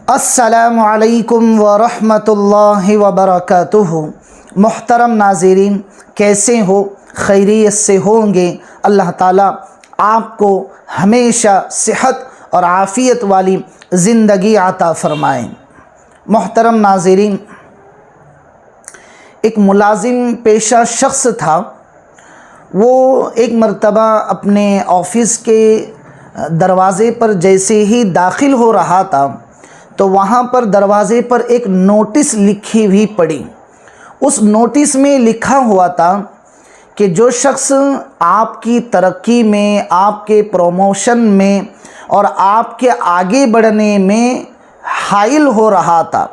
السلام علیکم ورحمۃ اللہ وبرکاتہ۔ محترم ناظرین، کیسے ہو؟ خیریت سے ہوں گے؟ اللہ تعالیٰ آپ کو ہمیشہ صحت اور عافیت والی زندگی عطا فرمائیں۔ محترم ناظرین، ایک ملازم پیشہ شخص تھا۔ وہ ایک مرتبہ اپنے آفس کے دروازے پر جیسے ہی داخل ہو رہا تھا تو وہاں پر دروازے پر ایک نوٹس لکھی ہوئی پڑی۔ اس نوٹس میں لکھا ہوا تھا کہ جو شخص آپ کی ترقی میں، آپ کے پروموشن میں اور آپ کے آگے بڑھنے میں حائل ہو رہا تھا،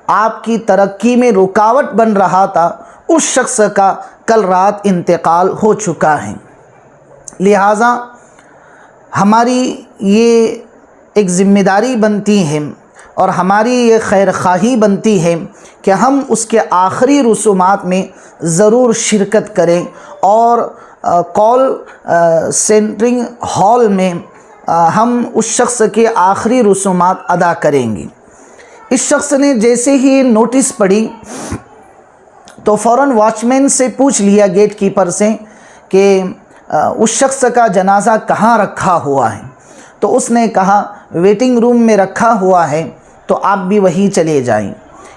آپ کی ترقی میں رکاوٹ بن رہا تھا، اس شخص کا کل رات انتقال ہو چکا ہے۔ لہٰذا ہماری یہ ایک ذمہ داری بنتی ہے اور ہماری یہ خیر خواہی بنتی ہے کہ ہم اس کے آخری رسومات میں ضرور شرکت کریں اور کال سینٹرنگ ہال میں ہم اس شخص کے آخری رسومات ادا کریں گے۔ اس شخص نے جیسے ہی نوٹس پڑھی تو فوراً واچ مین سے پوچھ لیا، گیٹ کیپر سے، کہ اس شخص کا جنازہ کہاں رکھا ہوا ہے؟ تو اس نے کہا ویٹنگ روم میں رکھا ہوا ہے، تو آپ بھی وہیں چلے جائیں۔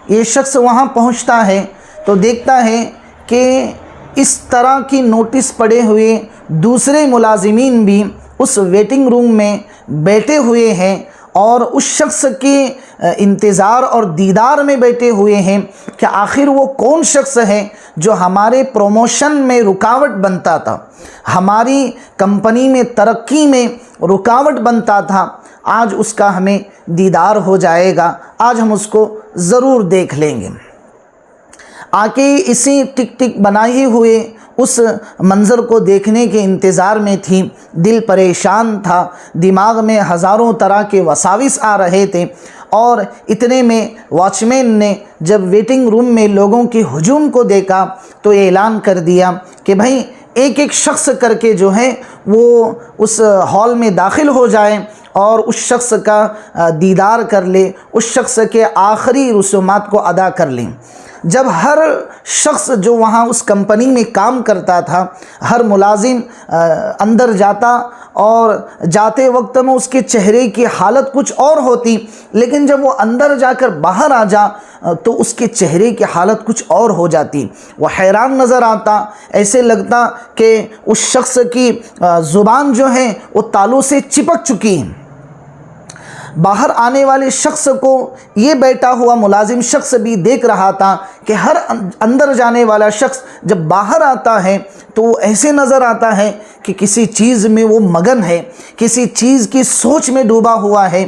یہ شخص وہاں پہنچتا ہے تو دیکھتا ہے کہ اس طرح کی نوٹس پڑے ہوئے دوسرے ملازمین بھی اس ویٹنگ روم میں بیٹھے ہوئے ہیں اور اس شخص کے انتظار اور دیدار میں بیٹھے ہوئے ہیں کہ آخر وہ کون شخص ہے جو ہمارے پروموشن میں رکاوٹ بنتا تھا، ہماری کمپنی میں ترقی میں رکاوٹ بنتا تھا۔ آج اس کا ہمیں دیدار ہو جائے گا، آج ہم اس کو ضرور دیکھ لیں گے۔ آ کے اسی ٹک ٹک بنائے ہوئے اس منظر کو دیکھنے کے انتظار میں تھی، دل پریشان تھا، دماغ میں ہزاروں طرح کے وساوس آ رہے تھے، اور اتنے میں واچ مین نے جب ویٹنگ روم میں لوگوں کے ہجوم کو دیکھا تو اعلان کر دیا کہ بھائی ایک ایک شخص کر کے جو ہے وہ اس ہال میں داخل ہو جائے اور اس شخص کا دیدار کر لے، اس شخص کے آخری رسومات کو ادا کر لیں۔ جب ہر شخص جو وہاں اس کمپنی میں کام کرتا تھا، ہر ملازم اندر جاتا اور جاتے وقت میں اس کے چہرے کی حالت کچھ اور ہوتی، لیکن جب وہ اندر جا کر باہر آ جا تو اس کے چہرے کی حالت کچھ اور ہو جاتی۔ وہ حیران نظر آتا، ایسے لگتا کہ اس شخص کی زبان جو ہے وہ تالوں سے چپک چکی ہے۔ باہر آنے والے شخص کو یہ بیٹھا ہوا ملازم شخص بھی دیکھ رہا تھا کہ ہر اندر جانے والا شخص جب باہر آتا ہے تو وہ ایسے نظر آتا ہے کہ کسی چیز میں وہ مگن ہے، کسی چیز کی سوچ میں ڈوبا ہوا ہے۔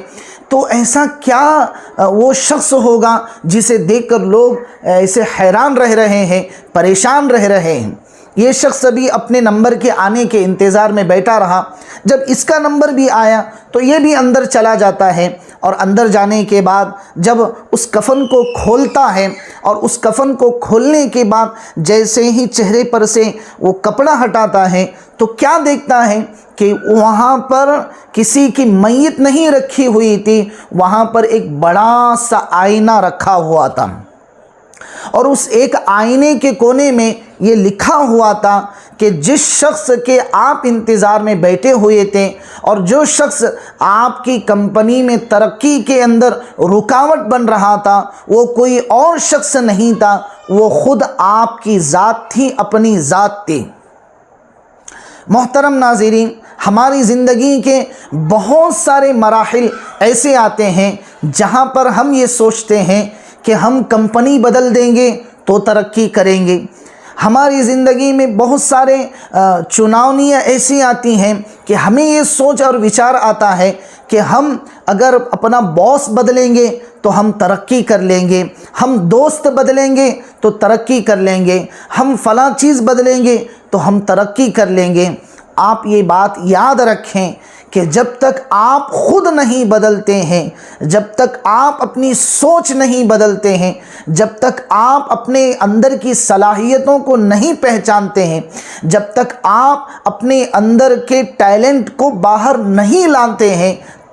تو ایسا کیا وہ شخص ہوگا جسے دیکھ کر لوگ ایسے حیران رہ رہے ہیں، پریشان رہ رہے ہیں۔ یہ شخص بھی اپنے نمبر کے آنے کے انتظار میں بیٹھا رہا۔ جب اس کا نمبر بھی آیا تو یہ بھی اندر چلا جاتا ہے، اور اندر جانے کے بعد جب اس کفن کو کھولتا ہے اور اس کفن کو کھولنے کے بعد جیسے ہی چہرے پر سے وہ کپڑا ہٹاتا ہے تو کیا دیکھتا ہے کہ وہاں پر کسی کی میت نہیں رکھی ہوئی تھی، وہاں پر ایک بڑا سا آئینہ رکھا ہوا تھا، اور اس ایک آئینے کے کونے میں یہ لکھا ہوا تھا کہ جس شخص کے آپ انتظار میں بیٹھے ہوئے تھے اور جو شخص آپ کی کمپنی میں ترقی کے اندر رکاوٹ بن رہا تھا، وہ کوئی اور شخص نہیں تھا، وہ خود آپ کی ذات تھی، اپنی ذات تھی۔ محترم ناظرین، ہماری زندگی کے بہت سارے مراحل ایسے آتے ہیں جہاں پر ہم یہ سوچتے ہیں کہ ہم کمپنی بدل دیں گے تو ترقی کریں گے۔ ہماری زندگی میں بہت سارے چناونیاں ایسی آتی ہیں کہ ہمیں یہ سوچ اور وچار آتا ہے کہ ہم اگر اپنا باس بدلیں گے تو ہم ترقی کر لیں گے، ہم دوست بدلیں گے تو ترقی کر لیں گے، ہم فلاں چیز بدلیں گے تو ہم ترقی کر لیں گے۔ آپ یہ بات یاد رکھیں کہ جب تک آپ خود نہیں بدلتے ہیں، جب تک آپ اپنی سوچ نہیں بدلتے ہیں، جب تک آپ اپنے اندر کی صلاحیتوں کو نہیں پہچانتے ہیں، جب تک آپ اپنے اندر کے ٹیلنٹ کو باہر نہیں لاتے ہیں،